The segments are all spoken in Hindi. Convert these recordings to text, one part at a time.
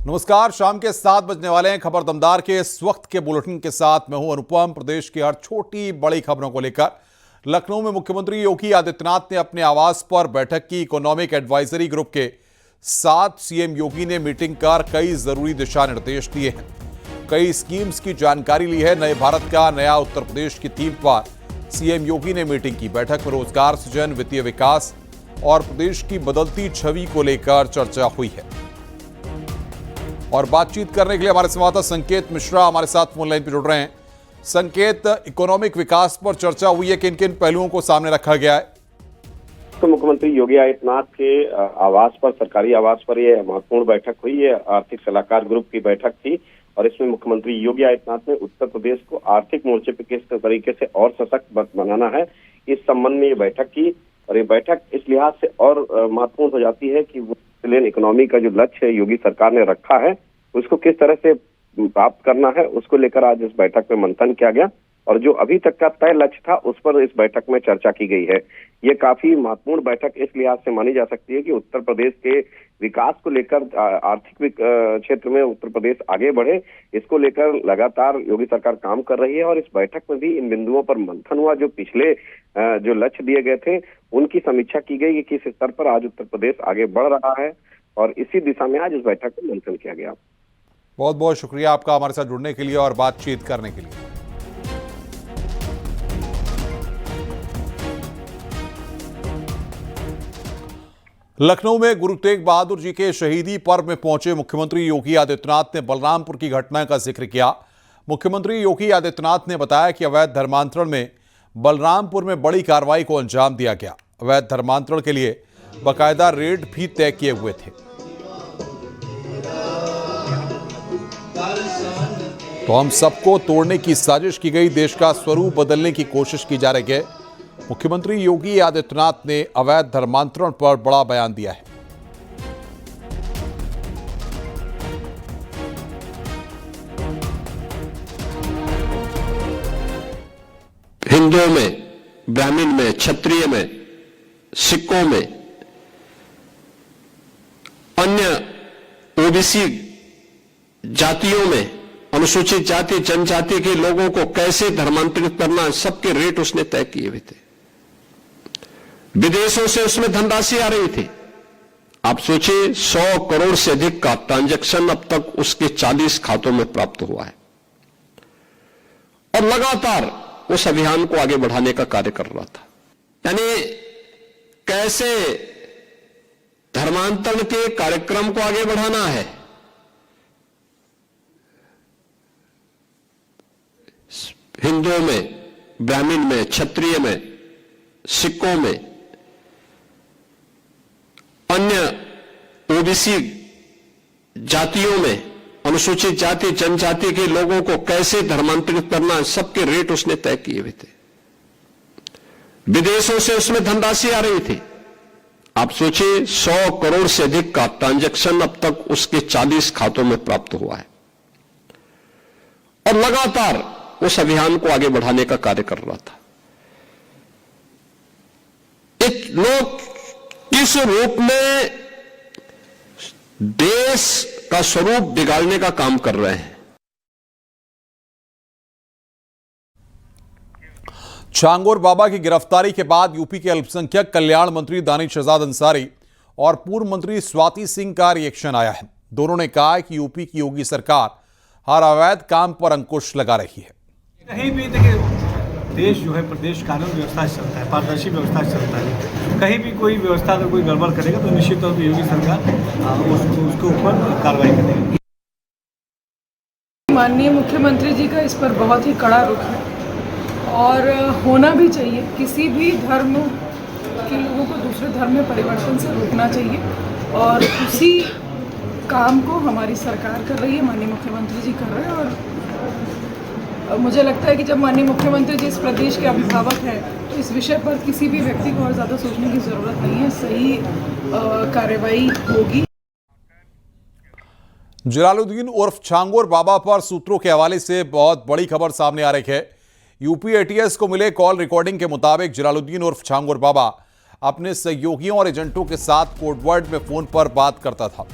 नमस्कार, शाम के 7 बजने वाले हैं। खबर दमदार के इस वक्त के बुलेटिन के साथ मैं हूं अनुपम। प्रदेश की हर छोटी बड़ी खबरों को लेकर लखनऊ में मुख्यमंत्री योगी आदित्यनाथ ने अपने आवास पर बैठक की। इकोनॉमिक एडवाइजरी ग्रुप के साथ सीएम योगी ने मीटिंग कर कई जरूरी दिशा निर्देश दिए हैं, कई स्कीम्स की जानकारी ली है। नए भारत का नया उत्तर प्रदेश की थीम पर सीएम योगी ने मीटिंग की। बैठक में रोजगार सृजन, वित्तीय विकास और प्रदेश की बदलती छवि को लेकर चर्चा हुई है। और बातचीत करने के लिए हमारे संवाददाता संकेत मिश्रा हमारे साथ फोन लाइन पर जुड़ रहे हैं। संकेत, इकोनॉमिक विकास पर चर्चा हुई है, किन किन पहलुओं को सामने रखा गया है? तो मुख्यमंत्री योगी आदित्यनाथ के आवास पर, सरकारी आवास पर ये महत्वपूर्ण बैठक हुई। ये आर्थिक सलाहकार ग्रुप की बैठक थी और इसमें मुख्यमंत्री योगी आदित्यनाथ ने उत्तर प्रदेश को आर्थिक मोर्चे पर किस तरीके से और सशक्त बनाना है, इस संबंध में ये बैठक की। और ये बैठक इस लिहाज से और महत्वपूर्ण हो जाती है कि वो इकोनॉमी का जो लक्ष्य योगी सरकार ने रखा है उसको किस तरह से प्राप्त करना है, उसको लेकर आज इस बैठक में मंथन किया गया। और जो अभी तक का तय लक्ष्य था उस पर इस बैठक में चर्चा की गई है। ये काफी महत्वपूर्ण बैठक इस लिहाज से मानी जा सकती है कि उत्तर प्रदेश के विकास को लेकर, आर्थिक क्षेत्र में उत्तर प्रदेश आगे बढ़े, इसको लेकर लगातार योगी सरकार काम कर रही है। और इस बैठक में भी इन बिंदुओं पर मंथन हुआ। जो पिछले जो लक्ष्य दिए गए थे उनकी समीक्षा की गई कि किस स्तर पर आज उत्तर प्रदेश आगे बढ़ रहा है, और इसी दिशा में आज इस बैठक में मंथन किया गया। बहुत बहुत शुक्रिया आपका हमारे साथ जुड़ने के लिए और बातचीत करने के लिए। लखनऊ में गुरु तेग बहादुर जी के शहीदी पर्व में पहुंचे मुख्यमंत्री योगी आदित्यनाथ ने बलरामपुर की घटना का जिक्र किया। मुख्यमंत्री योगी आदित्यनाथ ने बताया कि अवैध धर्मांतरण में बलरामपुर में बड़ी कार्रवाई को अंजाम दिया गया। अवैध धर्मांतरण के लिए बाकायदा रेड भी तय किए हुए थे। तो हम सबको तोड़ने की साजिश की गई, देश का स्वरूप बदलने की कोशिश की जा रही है। मुख्यमंत्री योगी आदित्यनाथ ने अवैध धर्मांतरण पर बड़ा बयान दिया है। हिंदुओं में, ब्राह्मण में, क्षत्रिय में, सिखों में, अन्य ओबीसी जातियों में, अनुसूचित जाति जनजाति के लोगों को कैसे धर्मांतरित करना, सबके रेट उसने तय किए हुए थे। विदेशों से उसमें धनराशि आ रही थी। आप सोचिए, 100 करोड़ से अधिक का ट्रांजैक्शन अब तक उसके 40 खातों में प्राप्त हुआ है और लगातार उस अभियान को आगे बढ़ाने का कार्य कर रहा था। यानी कैसे धर्मांतरण के कार्यक्रम को आगे बढ़ाना है, हिंदुओं में, ब्राह्मण में, क्षत्रिय में, सिखों में, अन्य ओबीसी जातियों में, अनुसूचित जाति जनजाति के लोगों को कैसे धर्मांतरित करना, सबके रेट उसने तय किए हुए थे। विदेशों से उसमें धनराशि आ रही थी। आप सोचिए, 100 करोड़ से अधिक का ट्रांजैक्शन अब तक उसके 40 खातों में प्राप्त हुआ है और लगातार उस अभियान को आगे बढ़ाने का कार्य कर रहा था। एक लोग इस रूप में देश का स्वरूप बिगाड़ने का काम कर रहे हैं। छांगोर बाबा की गिरफ्तारी के बाद यूपी के अल्पसंख्यक कल्याण मंत्री दानिश शहजाद अंसारी और पूर्व मंत्री स्वाति सिंह का रिएक्शन आया है। दोनों ने कहा है कि यूपी की योगी सरकार हर अवैध काम पर अंकुश लगा रही है। कहीं भी देखिए, देश जो है प्रदेश कानून व्यवस्था से चलता है, पारदर्शी व्यवस्था से चलता है। कहीं भी कोई व्यवस्था अगर कोई गड़बड़ करेगा तो निश्चित तौर पर योगी सरकार उसके ऊपर कार्रवाई करेगी। माननीय मुख्यमंत्री जी का इस पर बहुत ही कड़ा रुख है और होना भी चाहिए। किसी भी धर्म के लोगों को दूसरे धर्म में परिवर्तन से रोकना चाहिए और उसी काम को हमारी सरकार कर रही है, माननीय मुख्यमंत्री जी कर रहे हैं। और मुझे लगता है कि जब माननीय मुख्यमंत्री जी इस प्रदेश के अभिभावक हैं तो इस विषय पर किसी भी व्यक्ति को और ज़्यादा सोचने की ज़रूरत नहीं है, सही कार्रवाई होगी। जलालुद्दीन उर्फ छांगोर बाबा पर सूत्रों के हवाले से बहुत बड़ी खबर सामने आ रही है। यूपी एटीएस को मिले कॉल रिकॉर्डिंग के मुताबिक जलालुद्दीन उर्फ छांगोर बाबा अपने सहयोगियों और एजेंटों के साथ कोडवर्ड में फोन पर बात करता था।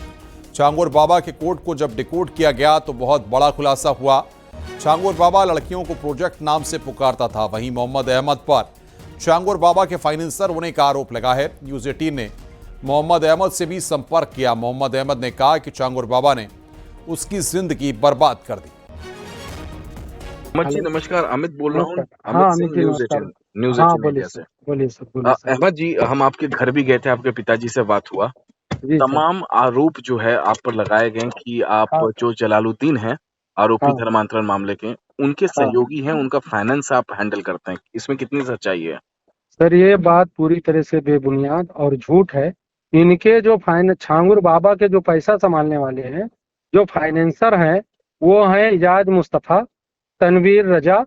छांगुर बाबा के कोड को जब डिकोड किया गया तो बहुत बड़ा खुलासा हुआ। छांगुर बाबा लड़कियों को प्रोजेक्ट नाम से पुकारता था। वहीं मोहम्मद अहमद पर छांगुर बाबा के फाइनेंसर होने का आरोप लगा है। न्यूज़ 18 ने मोहम्मद अहमद से भी संपर्क किया। मोहम्मद अहमद ने कहा कि छांगुर बाबा ने उसकी जिंदगी बर्बाद कर दी। अहमद जी नमस्कार, अमित बोल रहा हूँ। हाँ, अमित सिंह, न्यूज़ 18 मीडिया से। बोलिए सर। अहमद जी, हम आपके घर भी गए थे, आपके पिताजी से बात हुआ। तमाम आरोप जो है आप पर लगाए गए कि आप जो जलालुद्दीन हैं, आरोपी धर्मांतरण मामले के, उनके सहयोगी हैं, उनका फाइनेंस आप हैंडल करते हैं। इसमें कितनी सच्चाई है? सर, ये बात पूरी तरह से बेबुनियाद और झूठ है। इनके जो छांगुर बाबा के जो पैसा संभालने वाले हैं, जो फाइनेंसर हैं, वो हैं इजाज मुस्तफा, तनवीर रजा,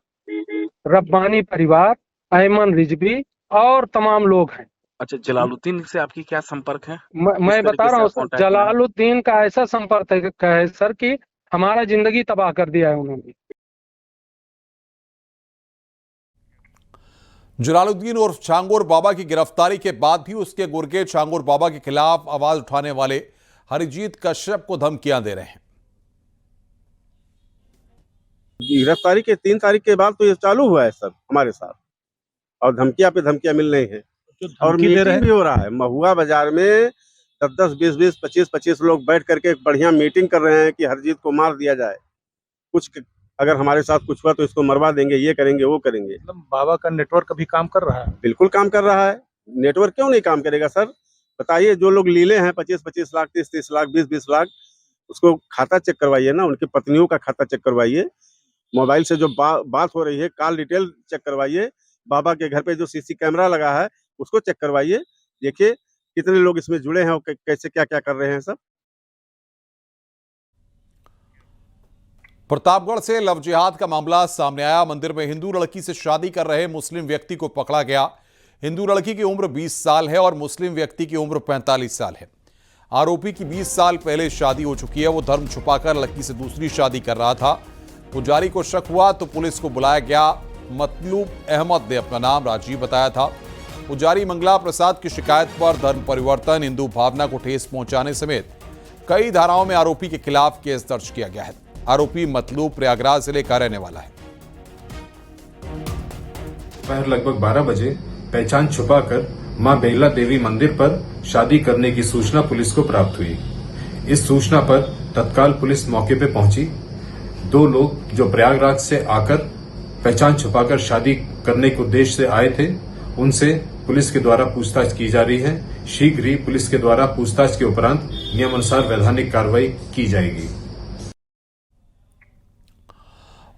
रब्बानी परिवार, अयमन रिजवी और तमाम लोग हैं। अच्छा, जलालुद्दीन से आपकी क्या संपर्क है? मैं बता रहा हूँ सर, जलालुद्दीन का ऐसा संपर्क है सर कि हमारा जिंदगी तबाह कर दिया है उन्होंने। जलालुद्दीन और छांगुर बाबा की गिरफ्तारी के बाद भी उसके गुर्गे छांगुर बाबा के खिलाफ आवाज उठाने वाले हरिजीत कश्यप को धमकियां दे रहे हैं। गिरफ्तारी के 3 तारीख के बाद तो ये चालू हुआ है सर हमारे साथ, और धमकियां पे धमकियां मिल रही हैं और मीटिंग भी हो रहा है। महुआ बाजार में 10-10, 20-20, 25-25 लोग बैठ करके एक बढ़िया मीटिंग कर रहे हैं कि हरजीत को मार दिया जाए। कुछ अगर हमारे साथ कुछ हुआ तो इसको मरवा देंगे, ये करेंगे, वो करेंगे। बाबा का नेटवर्क अभी काम कर रहा है? बिल्कुल काम कर रहा है। नेटवर्क क्यों नहीं काम करेगा सर? बताइए, जो लोग लीले हैं 25-25 लाख, 30-30 लाख, 20-20 लाख, उसको खाता चेक करवाइए ना, उनकी पत्नियों का खाता चेक करवाइए। मोबाइल से जो बात हो रही है, कॉल डिटेल चेक करवाइए। बाबा के घर पे जो सीसी कैमरा लगा है उसको चेक करवाइए। देखिए कितने लोग इसमें जुड़े हैं और कैसे क्या क्या कर रहे हैं सब। प्रतापगढ़ से लव जिहाद का मामला सामने आया। मंदिर में हिंदू लड़की से शादी कर रहे मुस्लिम व्यक्ति को पकड़ा गया। हिंदू लड़की की उम्र 20 साल है और मुस्लिम व्यक्ति की उम्र 45 साल है। आरोपी की 20 साल पहले शादी हो चुकी है। वो धर्म छुपाकर लड़की से दूसरी शादी कर रहा था। पुजारी को शक हुआ तो पुलिस को बुलाया गया। मतलूब अहमद ने अपना नाम राजीव बताया था। पुजारी मंगला प्रसाद की शिकायत पर धर्म परिवर्तन, हिंदू भावना को ठेस पहुंचाने समेत कई धाराओं में आरोपी के खिलाफ केस दर्ज किया गया है। आरोपी मतलूब प्रयागराज जिले का रहने वाला है। दोपहर लगभग 12 बजे पहचान छुपाकर मां बेला देवी मंदिर पर शादी करने की सूचना पुलिस को प्राप्त हुई। इस सूचना पर तत्काल पुलिस मौके पर पहुंची। 2 लोग जो प्रयागराज से आकर पहचान छुपाकर शादी करने के उद्देश्य से आए थे, उनसे पुलिस के द्वारा पूछताछ की जा रही है। शीघ्र ही पुलिस के द्वारा पूछताछ के उपरांत नियमानुसार वैधानिक कार्रवाई की जाएगी।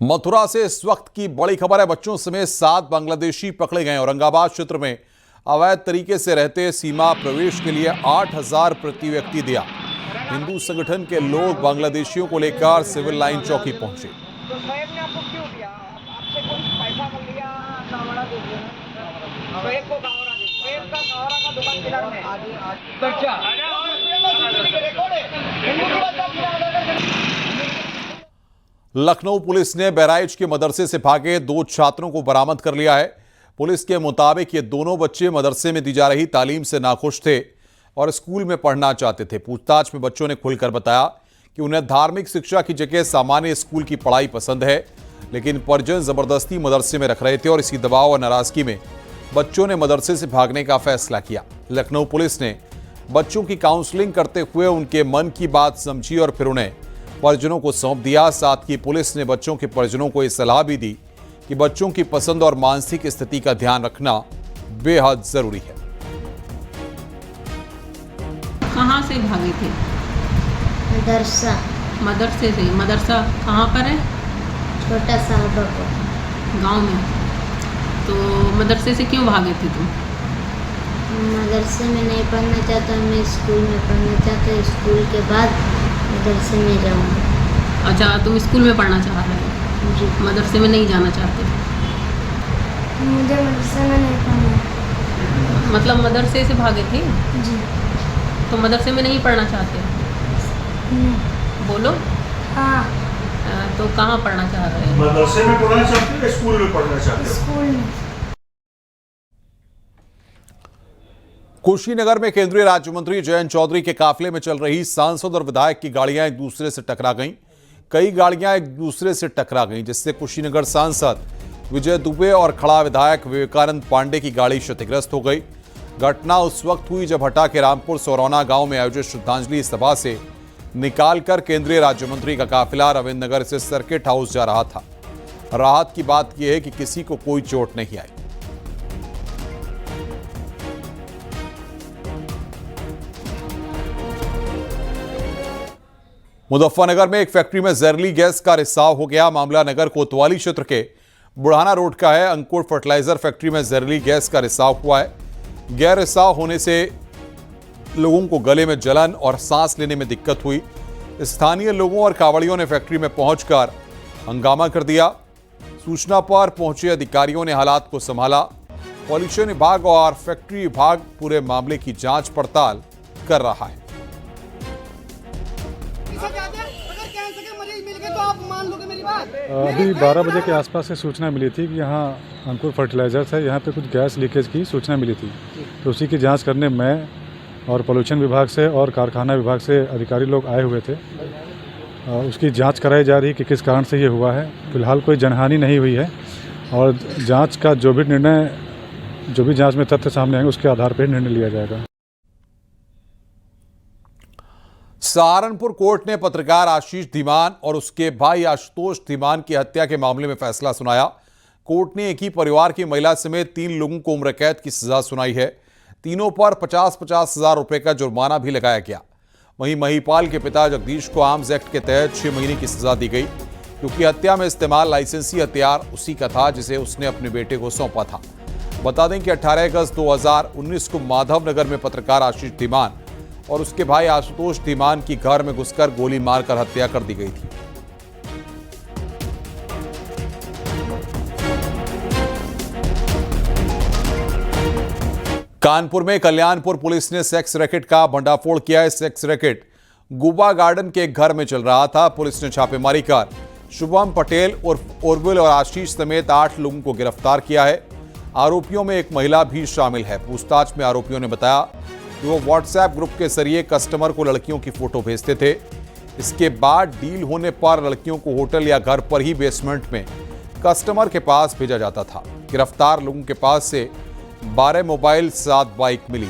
मथुरा से इस वक्त की बड़ी खबर है। बच्चों समेत 7 बांग्लादेशी पकड़े गए। औरंगाबाद क्षेत्र में अवैध तरीके से रहते सीमा प्रवेश के लिए 8,000 प्रति व्यक्ति दिया। हिंदू संगठन के लोग बांग्लादेशियों को लेकर सिविल लाइन चौकी पहुंचे। लखनऊ पुलिस ने बहराइच के मदरसे से भागे 2 छात्रों को बरामद कर लिया है। पुलिस के मुताबिक ये दोनों बच्चे मदरसे में दी जा रही तालीम से नाखुश थे और स्कूल में पढ़ना चाहते थे। पूछताछ में बच्चों ने खुलकर बताया कि उन्हें धार्मिक शिक्षा की जगह सामान्य स्कूल की पढ़ाई पसंद है, लेकिन परिजन जबरदस्ती मदरसे में रख रहे थे और इसी दबाव और नाराजगी में बच्चों ने मदरसे से भागने का फैसला किया। लखनऊ पुलिस ने बच्चों की काउंसलिंग करते हुए उनके मन की बात समझी और फिर उन्हें परिजनों को सौंप दिया। साथ ही पुलिस ने बच्चों के परिजनों को यह सलाह भी दी कि बच्चों की पसंद और मानसिक स्थिति का ध्यान रखना बेहद जरूरी है। कहाँ से भागे थे? मदरसा। मदरसे से? मदरसा कहाँ पर है? छोटा साहबापुर गांव में। तो मदरसे से क्यों भागे थे तुम? मदरसे में नहीं पढ़ना चाहता, मैं स्कूल में पढ़ना चाहता। स्कूल के बाद मदरसे में जाऊँगा। अच्छा, तुम स्कूल में पढ़ना चाह रहे हो? जी। मदरसे में नहीं जाना चाहते? मुझे मदरसे में नहीं पढ़ना। मतलब मदरसे से भागे थे? जी। तो मदरसे में नहीं पढ़ना चाहते? बोलो। हाँ। तो कहाँ पढ़ना चाह रहे हैं? मदरसे में पढ़ना चाहते हो या स्कूल में पढ़ना चाहते हो? स्कूल में। कुशीनगर में केंद्रीय राज्य मंत्री जयंत चौधरी के काफिले में चल रही सांसद और विधायक की गाड़ियां एक दूसरे से टकरा गईं। कई गाड़ियां एक दूसरे से टकरा गईं, जिससे कुशीनगर सांसद विजय दुबे और खड़ा विधायक विवेकानंद पांडे की गाड़ी क्षतिग्रस्त हो गई। घटना उस वक्त हुई जब हटा के रामपुर सोरौना गांव में आयोजित श्रद्धांजलि सभा से निकालकर केंद्रीय राज्य मंत्री का काफिला रविंद्र नगर से सर्किट हाउस जा रहा था। राहत की बात यह है कि किसी को कोई चोट नहीं आई। मुजफ्फरनगर में एक फैक्ट्री में जहरीली गैस का रिसाव हो गया। मामला नगर कोतवाली क्षेत्र के बुढ़ाना रोड का है। अंकुर फर्टिलाइजर फैक्ट्री में जहरीली गैस का रिसाव हुआ है। गैर रिसाव होने से लोगों को गले में जलन और सांस लेने में दिक्कत हुई। स्थानीय लोगों और कावड़ियों ने फैक्ट्री में पहुंचकर हंगामा कर दिया। सूचना पर पहुंचे अधिकारियों ने हालात को संभाला। पॉल्यूशन विभाग और फैक्ट्री विभाग पूरे मामले की जांच पड़ताल कर रहा है। अभी 12 बजे के आसपास से सूचना मिली थी कि यहाँ अंकुर फर्टिलाइजर्स है, यहाँ पे कुछ गैस लीकेज की सूचना मिली थी। तो उसी की जांच करने मैं और पॉल्यूशन विभाग से और कारखाना विभाग से अधिकारी लोग आए हुए थे। उसकी जांच कराई जा रही है कि किस कारण से ये हुआ है। फिलहाल कोई जनहानि नहीं हुई है और जांच का जो भी जांच में तथ्य सामने आएंगे उसके आधार पर निर्णय लिया जाएगा। सहारनपुर कोर्ट ने पत्रकार आशीष धीमान और उसके भाई आशुतोष धीमान की हत्या के मामले में फैसला सुनाया। कोर्ट ने एक ही परिवार की महिला समेत 3 लोगों को उम्र कैद की सजा सुनाई है। तीनों पर 50-50 हजार रुपए का जुर्माना भी लगाया गया। वहीं महिपाल के पिता जगदीश को आर्म्स एक्ट के तहत 6 महीने की सजा दी गई, क्योंकि हत्या में इस्तेमाल लाइसेंसी हथियार उसी का था जिसे उसने अपने बेटे को सौंपा था। बता दें कि 18 अगस्त 2019 को माधवनगर में पत्रकार आशीष धीमान और उसके भाई आशुतोष धीमान की घर में घुसकर गोली मारकर हत्या कर दी गई थी। कानपुर में कल्याणपुर पुलिस ने सेक्स रैकेट का भंडाफोड़ किया है। सेक्स रैकेट गुबा गार्डन के एक घर में चल रहा था। पुलिस ने छापेमारी कर शुभम पटेल उर्फ उर्विल और आशीष समेत 8 लोगों को गिरफ्तार किया है। आरोपियों में एक महिला भी शामिल है। पूछताछ में आरोपियों ने बताया कि वो व्हाट्सएप ग्रुप के जरिए कस्टमर को लड़कियों की फोटो भेजते थे। इसके बाद डील होने पर लड़कियों को होटल या घर पर ही बेसमेंट में कस्टमर के पास भेजा जाता था। गिरफ्तार लोगों के पास से 12 मोबाइल 7 बाइक मिली।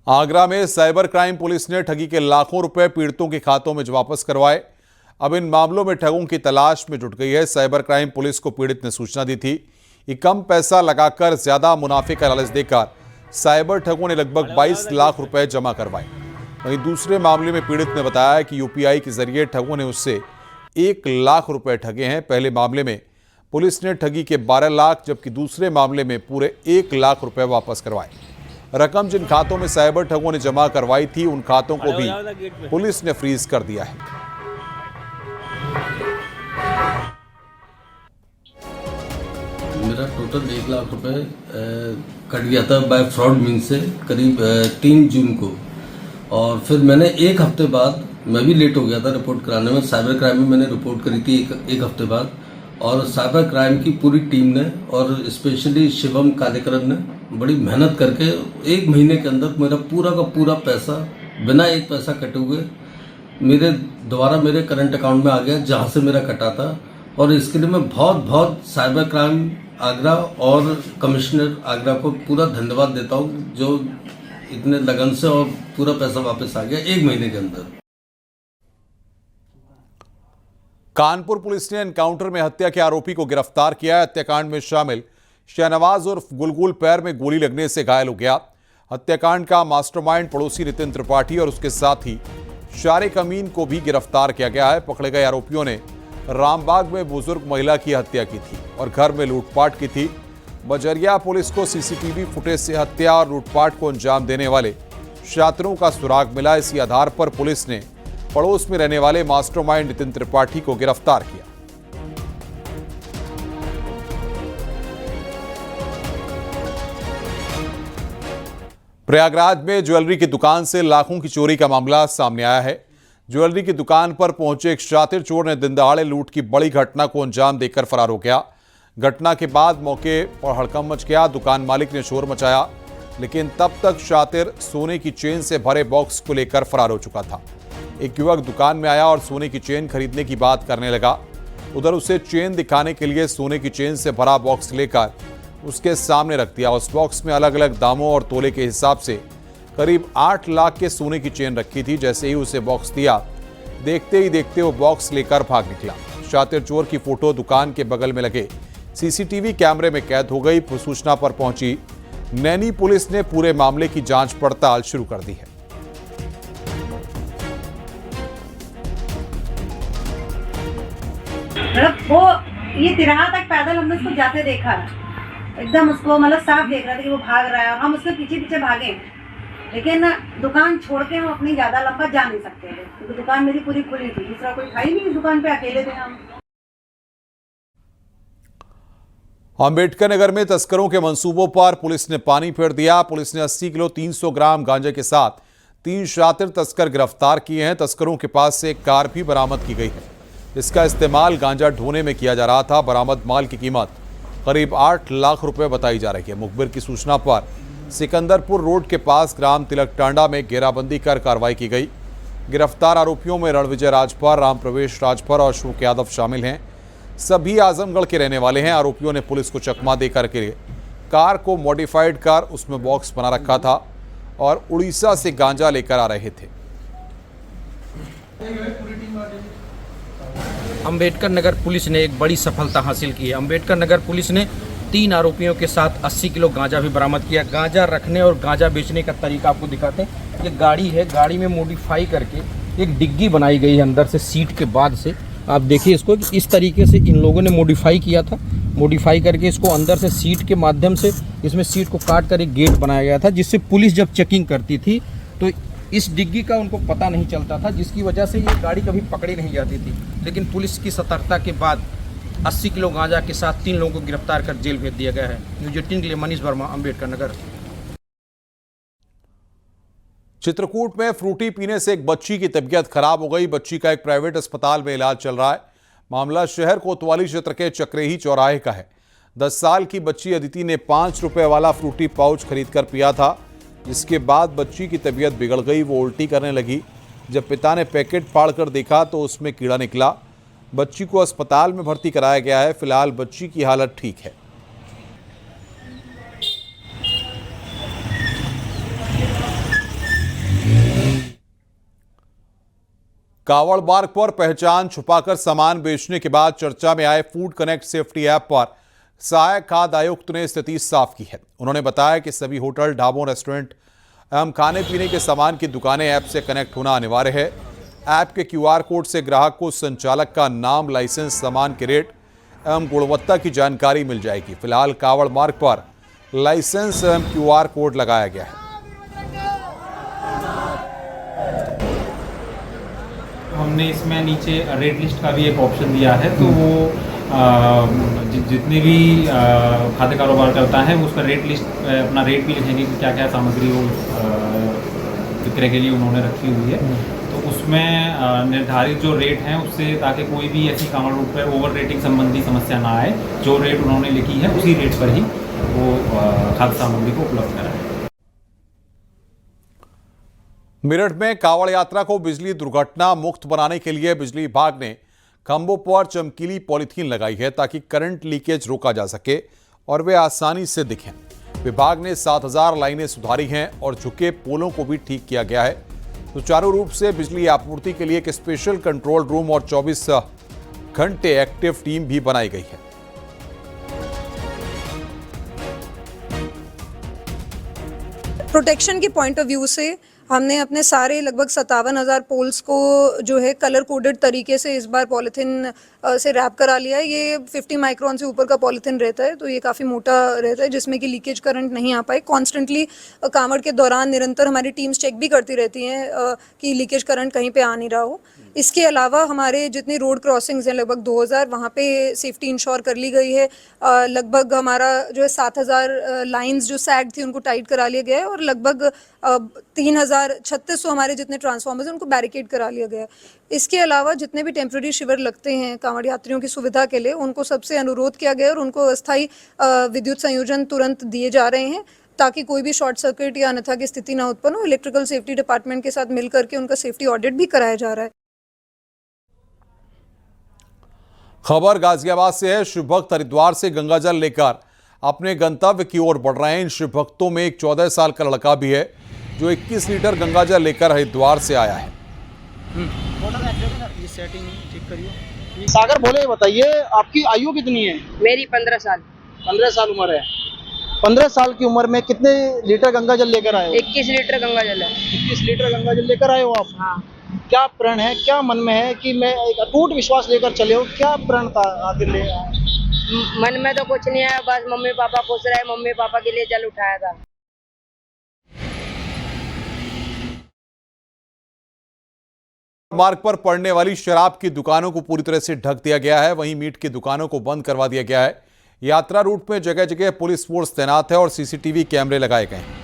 आगरा में साइबर क्राइम पुलिस ने ठगी के लाखों रुपए पीड़ितों के खातों में वापस करवाए। अब इन मामलों में ठगों की तलाश में जुट गई है। साइबर क्राइम पुलिस को पीड़ित ने सूचना दी थी कि कम पैसा लगाकर ज्यादा मुनाफे का लालच देकर साइबर ठगों ने लगभग 22 लाख रुपए जमा करवाए। वहीं दूसरे मामले में पीड़ित ने बताया कि यूपीआई के जरिए ठगों ने उससे 1 लाख रुपए ठगे हैं। पहले मामले में पुलिस ने ठगी के 12 लाख जबकि दूसरे मामले में पूरे 1 लाख रुपए वापस करवाए। रकम जिन खातों में साइबर ठगों ने जमा करवाई थी उन खातों को भी पुलिस ने फ्रीज कर दिया है। मेरा टोटल 1 लाख रुपए कट गया था बाय फ्रॉड मीन से करीब 3 जून को। और फिर मैंने 1 हफ्ते बाद, मैं भी लेट हो गया था रिपोर्ट कराने में, साइबर क्राइम में मैंने रिपोर्ट करी थी एक हफ्ते बाद। और साइबर क्राइम की पूरी टीम ने और स्पेशली शिवम कार्यक्रम ने बड़ी मेहनत करके 1 महीने के अंदर मेरा पूरा का पूरा पैसा बिना एक पैसा कटे हुए मेरे करंट अकाउंट में आ गया, जहां से मेरा कटा था। और इसके लिए मैं बहुत साइबर क्राइम आगरा और कमिश्नर आगरा को पूरा धन्यवाद देता हूं, जो इतने लगन से और पूरा पैसा वापस आ गया 1 महीने के अंदर। कानपुर पुलिस ने एनकाउंटर में हत्या के आरोपी को गिरफ्तार किया है। हत्याकांड में शामिल शहनवाज उर्फ गुलगुल पैर में गोली लगने से घायल हो गया। हत्याकांड का मास्टरमाइंड पड़ोसी नितिन त्रिपाठी और उसके साथी शारिक अमीन को भी गिरफ्तार किया गया है। पकड़े गए आरोपियों ने रामबाग में बुजुर्ग महिला की हत्या की थी और घर में लूटपाट की थी। बजरिया पुलिस को सीसीटीवी फुटेज से हत्या और लूटपाट को अंजाम देने वाले छात्रों का सुराग मिला। इसी आधार पर पुलिस ने पड़ोस में रहने वाले मास्टरमाइंड नितिन त्रिपाठी को गिरफ्तार किया। प्रयागराज में ज्वेलरी की दुकान से लाखों की चोरी का मामला सामने आया है। ज्वेलरी की दुकान पर पहुंचे एक शातिर चोर ने दिन दहाड़े लूट की बड़ी घटना को अंजाम देकर फरार हो गया। घटना के बाद मौके पर हड़कंप मच गया। दुकान मालिक ने शोर मचाया, लेकिन तब तक शातिर सोने की चेन से भरे बॉक्स को लेकर फरार हो चुका था। एक युवक दुकान में आया और सोने की चेन खरीदने की बात करने लगा। उधर उसे चेन दिखाने के लिए सोने की चेन से भरा बॉक्स लेकर उसके सामने रख दिया। उस बॉक्स में अलग अलग दामों और तोले के हिसाब से करीब 8 लाख के सोने की चेन रखी थी। जैसे ही उसे बॉक्स दिया, देखते ही देखते वो बॉक्स लेकर भाग निकला। शातिर चोर की फोटो दुकान के बगल में लगे सीसीटीवी कैमरे में कैद हो गई। सूचना पर पहुंची नैनी पुलिस ने पूरे मामले की जांच पड़ताल शुरू कर दी है। मतलब वो ये तिराहा तक पैदल हमने उसको जाते देखा, एकदम उसको मतलब साफ देख रहा था कि वो भाग रहा है और हम उसके पीछे पीछे भागे, लेकिन दुकान छोड़ के हम अपनी ज्यादा लंबा जा नहीं सकते थे क्योंकि दुकान मेरी पूरी खुली थी, दूसरा कोई था ही नहीं, दुकान पे अकेले थे हम। अंबेडकर नगर में तस्करों के मंसूबों पर पुलिस ने पानी फेर दिया। पुलिस ने 80 किलो 300 ग्राम गांजे के साथ 3 शातिर तस्कर गिरफ्तार किए हैं। तस्करों के पास से एक कार भी बरामद की गई है। इसका इस्तेमाल गांजा ढोने में किया जा रहा था। बरामद माल की कीमत करीब 8 लाख रुपए बताई जा रही है। मुखबिर की सूचना पर सिकंदरपुर रोड के पास ग्राम तिलक टांडा में घेराबंदी कर कार्रवाई की गई। गिरफ्तार आरोपियों में रणविजय राजभर, राम प्रवेश राजभर और अशोक यादव शामिल हैं। सभी आजमगढ़ के रहने वाले हैं। आरोपियों ने पुलिस को चकमा देकर के कार को मॉडिफाइड कर उसमें बॉक्स बना रखा था और उड़ीसा से गांजा लेकर आ रहे थे। अंबेडकर नगर पुलिस ने एक बड़ी सफलता हासिल की है। अंबेडकर नगर पुलिस ने 3 आरोपियों के साथ 80 किलो गांजा भी बरामद किया। गांजा रखने और गांजा बेचने का तरीका आपको दिखाते हैं। ये गाड़ी है, गाड़ी में मॉडिफाई करके एक डिग्गी बनाई गई है अंदर से, सीट के बाद से आप देखिए इसको, इस तरीके से इन लोगों ने मॉडिफाई किया था। मॉडिफाई करके इसको अंदर से सीट के माध्यम से इसमें सीट को काट कर एक गेट बनाया गया था, जिससे पुलिस जब चेकिंग करती थी तो इस डिग्गी का उनको पता नहीं चलता था, जिसकी वजह से ये गाड़ी कभी पकड़ी नहीं जाती थी। लेकिन पुलिस की सतर्कता के बाद 80 किलो गांजा के साथ 3 लोगों को गिरफ्तार कर जेल भेज दिया गया है। न्यूज 18 के लिए मनीष वर्मा, अंबेडकर नगर। चित्रकूट में फ्रूटी पीने से एक बच्ची की तबीयत खराब हो गई। बच्ची का एक प्राइवेट अस्पताल में इलाज चल रहा है। मामला शहर कोतवाली क्षेत्र के चक्रेही चौराहे का है। 10 साल की बच्ची अदिति ने 5 रुपए वाला फ्रूटी पाउच खरीदकर पिया था, जिसके बाद बच्ची की तबीयत बिगड़ गई। वो उल्टी करने लगी। जब पिता ने पैकेट फाड़कर देखा तो उसमें कीड़ा निकला। बच्ची को अस्पताल में भर्ती कराया गया है। फिलहाल बच्ची की हालत ठीक है। कावड़ मार्ग पर पहचान छुपाकर सामान बेचने के बाद चर्चा में आए फूड कनेक्ट सेफ्टी ऐप पर सहायक खाद्य आयुक्त ने स्थिति साफ की है। उन्होंने बताया कि सभी होटल, ढाबों, रेस्टोरेंट एवं खाने पीने के सामान की दुकानें ऐप से कनेक्ट होना अनिवार्य है। ऐप के QR कोड से ग्राहक को संचालक का नाम, लाइसेंस, सामान के रेट एवं गुणवत्ता की जानकारी मिल जाएगी। फिलहाल कावड़ मार्ग पर लाइसेंस एवं QR कोड लगाया गया है। हमने इसमें नीचे रेट लिस्ट का भी एक ऑप्शन दिया है, तो वो जितने भी खाद्य कारोबार करता है उसका रेट लिस्ट, अपना रेट भी लिखेंगे कि क्या क्या सामग्री वो विक्रय के लिए उन्होंने रखी हुई है। तो उसमें निर्धारित जो रेट हैं उससे, ताकि कोई भी ऐसी कामन रूट पर ओवर रेटिंग संबंधी समस्या ना आए, जो रेट उन्होंने लिखी है उसी रेट पर ही वो खाद्य सामग्री को उपलब्ध कराएं। मेरठ में कावड़ यात्रा को बिजली दुर्घटना मुक्त बनाने के लिए बिजली विभाग ने खंभों पर चमकीली पॉलीथीन लगाई है, ताकि करंट लीकेज रोका जा सके और वे आसानी से दिखें। विभाग ने 7000 लाइनें सुधारी हैं और झुके पोलों को भी ठीक किया गया है। सुचारू रूप से बिजली आपूर्ति के लिए एक स्पेशल कंट्रोल रूम और 24 घंटे एक्टिव टीम भी बनाई गई है। प्रोटेक्शन के पॉइंट ऑफ व्यू से हमने अपने सारे लगभग 57,000 पोल्स को जो है कलर कोडेड तरीके से इस बार पॉलीथीन से रैप करा लिया है। ये 50 माइक्रोन से ऊपर का पॉलीथीन रहता है, तो ये काफ़ी मोटा रहता है, जिसमें कि लीकेज करंट नहीं आ पाए। कॉन्स्टेंटली कांवड़ के दौरान निरंतर हमारी टीम्स चेक भी करती रहती हैं कि लीकेज करंट कहीं पे आ नहीं रहा हो। इसके अलावा हमारे जितने रोड क्रॉसिंग्स हैं लगभग 2000 वहाँ पे सेफ्टी इंश्योर कर ली गई है। लगभग हमारा जो है 7000 लाइंस जो सैग थी उनको टाइट करा लिया गया है और लगभग 3600 हमारे जितने ट्रांसफार्मर्स हैं उनको बैरिकेड करा लिया गया है। इसके अलावा जितने भी टेम्प्रेरी शिविर लगते हैं कांवड़ यात्रियों की सुविधा के लिए उनको सबसे अनुरोध किया गया और उनको अस्थायी विद्युत संयोजन तुरंत दिए जा रहे हैं ताकि कोई भी शॉर्ट सर्किट या अन्यथा की स्थिति ना उत्पन्न हो। इलेक्ट्रिकल सेफ्टी डिपार्टमेंट के साथ मिलकर के उनका सेफ्टी ऑडिट भी कराया जा रहा है। खबर गाजियाबाद से है। शिव भक्त हरिद्वार से गंगाजल लेकर अपने गंतव्य की ओर बढ़ रहे हैं। इन शिव भक्तों में एक 14 साल का लड़का भी है जो 21 लीटर गंगाजल लेकर हरिद्वार से आया है। ये सेटिंग ठीक करिए। सागर बोले बताइए आपकी आयु कितनी है? मेरी 15 साल। 15 साल उम्र है। 15 साल की उम्र में कितने लीटर गंगाजल लेकर आए हो? 21 लीटर गंगाजल है। 21 लीटर गंगाजल लेकर आए हो आप? हाँ। क्या प्रण है, क्या मन में है कि मैं एक अटूट विश्वास लेकर चले हो? क्या प्रण था आखिर ले? मन में तो कुछ नहीं है, बस मम्मी पापा खुश रहे, मम्मी पापा के लिए जल उठाया था। मार्ग पर पड़ने वाली शराब की दुकानों को पूरी तरह से ढक दिया गया है। वहीं मीट की दुकानों को बंद करवा दिया गया है। यात्रा रूट में जगह जगह पुलिस फोर्स तैनात है और सीसीटीवी कैमरे लगाए गए हैं।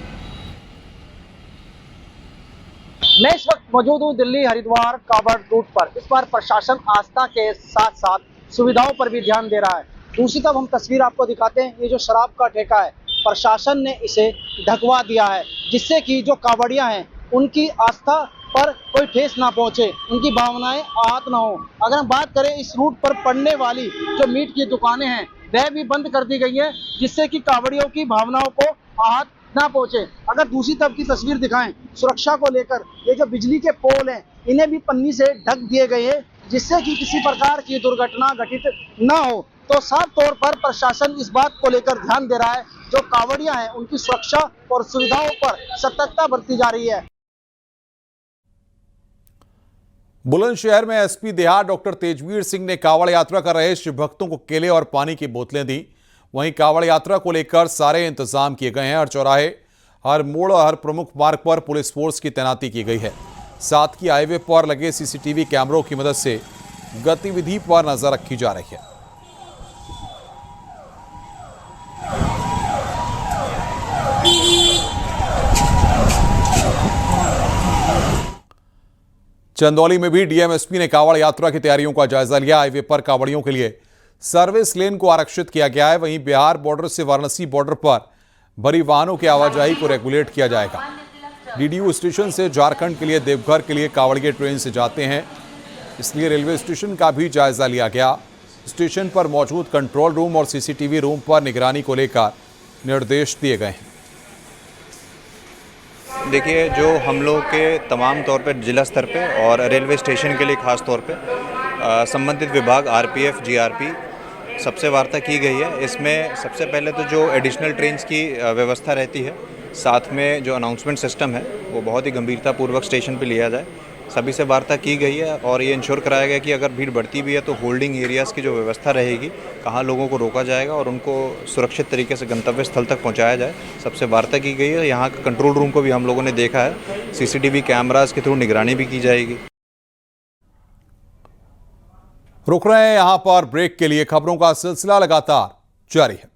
मैं इस वक्त मौजूद हूँ दिल्ली हरिद्वार कांवड़ रूट पर। इस बार प्रशासन आस्था के साथ साथ सुविधाओं पर भी ध्यान दे रहा है। दूसरी तरफ हम तस्वीर आपको दिखाते हैं। ये जो शराब का ठेका है प्रशासन ने इसे ढकवा दिया है जिससे कि जो कांवड़ियां हैं उनकी आस्था पर कोई ठेस ना पहुंचे, उनकी भावनाएं आहत ना हो। अगर हम बात करें इस रूट पर पड़ने वाली जो मीट की दुकानें हैं वह भी बंद कर दी गई है जिससे कि कांवड़ियों की भावनाओं को आहत ना पहुंचे। अगर दूसरी तरफ की तस्वीर दिखाएं सुरक्षा को लेकर ये जो बिजली के पोल हैं इन्हें भी पन्नी से ढक दिए गए हैं जिससे कि किसी प्रकार की दुर्घटना घटित ना हो। तो साफ तौर पर प्रशासन इस बात को लेकर ध्यान दे रहा है। जो कांवड़ियां हैं उनकी सुरक्षा और सुविधाओं पर सतर्कता बरती जा रही है। बुलंदशहर में एसपी देहात डॉक्टर तेजवीर सिंह ने कांवड़ यात्रा कर रहे शिव भक्तों को केले और पानी की बोतलें दी। वहीं कांवड़ यात्रा को लेकर सारे इंतजाम किए गए हैं। हर चौराहे, हर मोड़ और हर प्रमुख मार्ग पर पुलिस फोर्स की तैनाती की गई है। साथ ही हाईवे पर लगे सीसीटीवी कैमरों की मदद से गतिविधि पर नजर रखी जा रही है। चंदौली में भी डीएमएसपी ने कांवड़ यात्रा की तैयारियों का जायजा लिया। हाईवे पर कांवड़ियों के लिए सर्विस लेन को आरक्षित किया गया है। वहीं बिहार बॉर्डर से वाराणसी बॉर्डर पर भरी वाहनों की आवाजाही को रेगुलेट किया जाएगा। डीडीयू स्टेशन से झारखंड के लिए देवघर के लिए कांवड़िये ट्रेन से जाते हैं, इसलिए रेलवे स्टेशन का भी जायजा लिया गया। स्टेशन पर मौजूद कंट्रोल रूम और सीसीटीवी रूम पर निगरानी को लेकर निर्देश दिए गए हैं। देखिए, जो हम लोग के तमाम तौर पर जिला स्तर पे और रेलवे स्टेशन के लिए खास तौर पे संबंधित विभाग आरपीएफ, जीआरपी सबसे वार्ता की गई है। इसमें सबसे पहले तो जो एडिशनल ट्रेन्स की व्यवस्था रहती है, साथ में जो अनाउंसमेंट सिस्टम है वो बहुत ही गंभीरतापूर्वक स्टेशन पे लिया जाए, सभी से वार्ता की गई है। और ये इंश्योर कराया गया कि अगर भीड़ बढ़ती भी है तो होल्डिंग एरियाज़ की जो व्यवस्था रहेगी, कहाँ लोगों को रोका जाएगा और उनको सुरक्षित तरीके से गंतव्य स्थल तक पहुँचाया जाए, सबसे वार्ता की गई है। यहाँ का कंट्रोल रूम को भी हम लोगों ने देखा है, सीसीटीवी कैमराज के थ्रू निगरानी भी की जाएगी। रुक रहे हैं यहाँ पर ब्रेक के लिए। खबरों का सिलसिला लगातार जारी है।